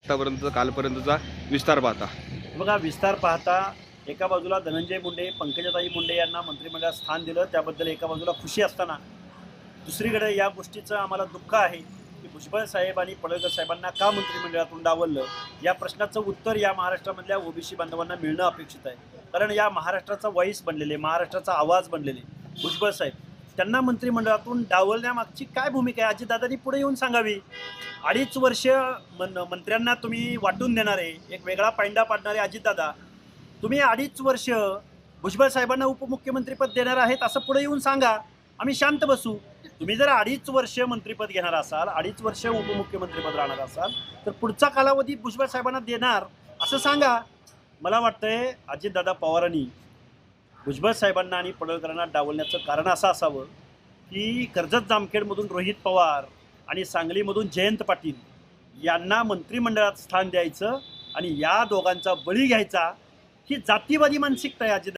आतापर्यंत कालपर्यंतचा विस्तार पाहता? बघा, विस्तार पाहता एका बाजूला धनंजय मुंडे, पंकजाताई मुंडे यांना मंत्रिमंडळात स्थान दिलं, त्याबद्दल एका बाजूला खुशी असताना दुसरीकडे या गोष्टीचं आम्हाला दुःख आहे की भुजबळ साहेब आणि पडळकर साहेबांना का मंत्रिमंडळातून डावललं, या प्रश्नाचं उत्तर या महाराष्ट्रामधल्या ओबीसी बांधवांना मिळणं अपेक्षित आहे. कारण या महाराष्ट्राचा व्हॉइस बनलेले, महाराष्ट्राचा आवाज बनलेले भुजबळ साहेब, त्यांना मंत्रिमंडळातून डावलण्यामागची काय भूमिका आहे अजितदादांनी पुढे येऊन सांगावी. 2.5 वर्ष मंत्र्यांना तुम्ही वाटून देणारे, एक वेगळा पायंडा पाडणारे अजितदादा, तुम्ही 2.5 वर्ष भुजबळ साहेबांना उपमुख्यमंत्रीपद देणार आहेत असं पुढे येऊन सांगा, आम्ही शांत बसू. तुम्ही जर 2.5 वर्ष मंत्रिपद घेणार असाल, 2.5 वर्ष उपमुख्यमंत्रीपद राहणार असाल, तर पुढचा कालावधी भुजबळ साहेबांना देणार असं सांगा. मला वाटतंय अजितदादा पवारांनी भुजबळ साहेबांना आणि पडळकरांना डावलण्याचं कारण असं असावं की कर्जत जामखेडमधून रोहित पवार आणि सांगलीमधून जयंत पाटील यांना मंत्रिमंडळात स्थान द्यायचं आणि या दोघांचा बळी घ्यायचा, ही जातीवादी मानसिकता आहे अजित